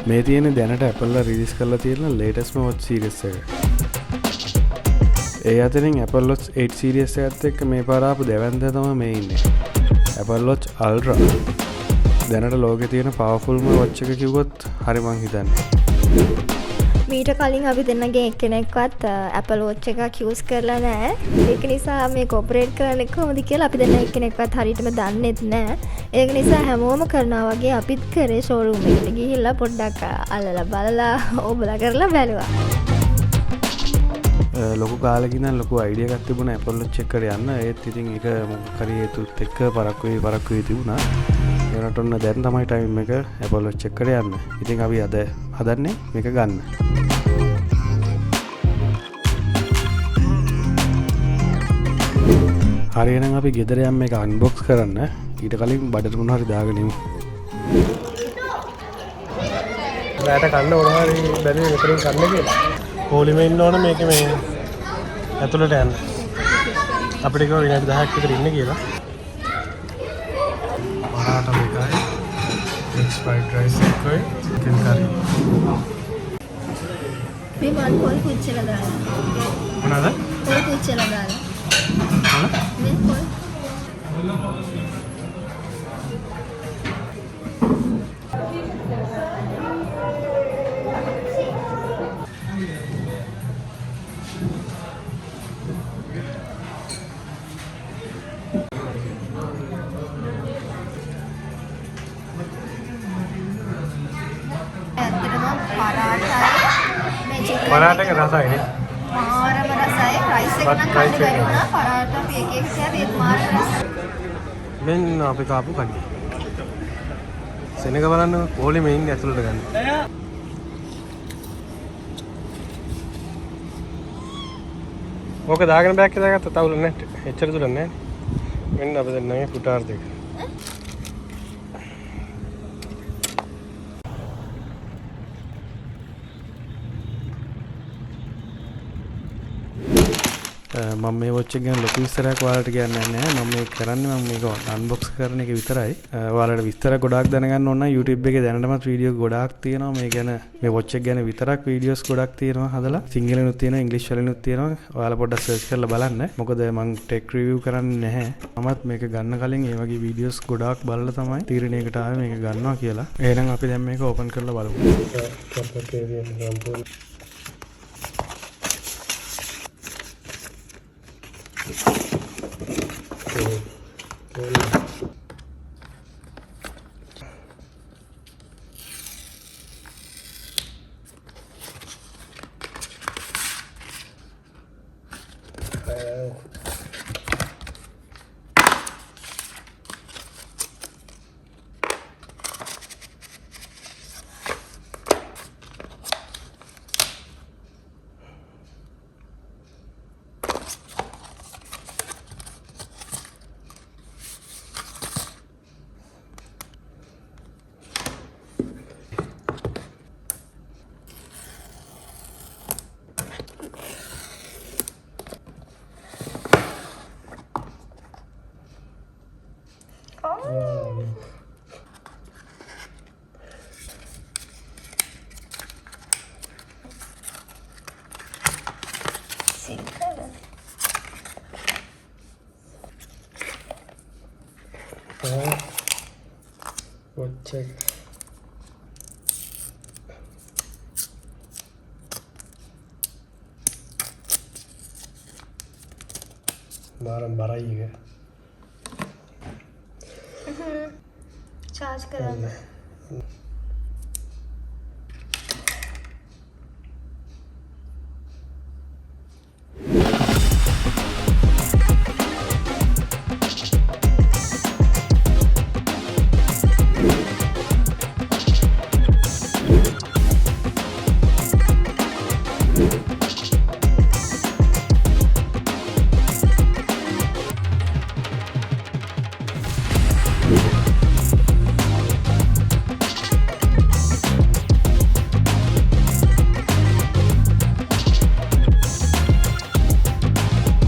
මේ තියෙන දැනට Apple රිලීස් කරලා තියෙන latestම watch series එක. ඒ අතරින් Apple Watch 8 series එකත් එක්ක මේ පාර ආපු දෙවැන්ද තමයි මේ ඉන්නේ. Apple Watch Ultra. දැනට ලෝකේ තියෙන powerfulම watch එක කිව්වොත් හරි මං හිතන්නේ. මීට කලින් අපි දෙන්නගේ එක්කෙනෙක්වත් Apple Watch එකක් use කරලා නැහැ. ඒක නිසා මේක ඔපරේට් කරන්නේ කොහොමද කියලා අපි දෙන්න එක්කෙනෙක්වත් හරියටම දන්නෙත් නැහැ. ඒක නිසා හැමෝම කරනවා වගේ අපිත් කරේ showroom එකට ගිහිල්ලා පොඩ්ඩක් අල්ලලා බලලා ඕබලා කරලා බැලුවා. ලොකු කාලෙකින් නම් ලොකු අයිඩියා එකක් තිබුණා Apple Watch එකට යන්න. ඒත් ඉතින් ඒක මොකක් හරි හේතුත් එක්ක පරක්කු වෙයි තිබුණා. ඒකට ඔන්න දැන් තමයි ටයිම් එක Apple Watch එකට යන්න. ඉතින් අපි අද හදන්නේ මේක ගන්න. හරියනම් අපි ගෙදර යන්න මේක අන්බොක්ස් කරන්න. ඊට කලින් බඩට මොනවා හරි දාගෙන ඉමු. රැට කන්න මොනවා හරි බැලුවේ මෙතනින් කන්න කියලා. පොලිමේ ඉන්න ඕන මේක මේ ඇතුළට යන්න. අපිට කිව්වා විනාඩි 10ක් විතර ඉන්න කියලා. පරාට මේකයි. මික්ස් ෆ්‍රයිඩ් රයිස් එකයි චිකන් කරි. මේ මල් පොල් කුච්චලා දාලා. මොනවාද? පොල් කුච්චලා දාලා. මේ පොල්. පරාට එක රසයි නේ. මාරම රසයි. රයිස් එක නම් කන්න බැරි වුණා. පරාට අපි එක එක කෑවේ ඒත් මාරම රසයි. මෙන්න අපි කාපු කන්නේ. සෙනග බලන්න පොලිමේ ඉන්නේ ඇතුළට ගන්න. ඕක දාගෙන බෑග් එක දාගත්තා තවුල නැහැ. එච්චර දුර නැහැ. මෙන්න අපි දැන් නැගේ පුටාර් දෙක. මම මේ watch එක ගැන ලොකු විස්තරයක් ඔයාලට කියන්නේ නැහැ. මම මේක කරන්නේ මම මේක unbox කරන එක විතරයි. ඔයාලට විස්තර ගොඩාක් දැනගන්න ඕන නම් YouTube එකේ දැනටමත් වීඩියෝ ගොඩාක් තියෙනවා. මේ ගැන මේ watch එක ගැන විතරක් වීඩියෝස් ගොඩක් තියෙනවා හදලා. සිංහලෙනුත් තියෙනවා, ඉංග්‍රීසි වලිනුත් තියෙනවා. ඔයාලා පොඩ්ඩක් සර්ච් කරලා බලන්න. මොකද මම ටෙක් රිවිව් කරන්නේ නැහැ. මමත් මේක ගන්න කලින් මේ වගේ වීඩියෝස් ගොඩාක් බලලා තමයි තීරණයකට ආවේ මේක ගන්නවා කියලා. එහෙනම් අපි දැන් මේක ඕපන් කරලා බලමු. watch එක මාරම් බරයි එක charge කරන්න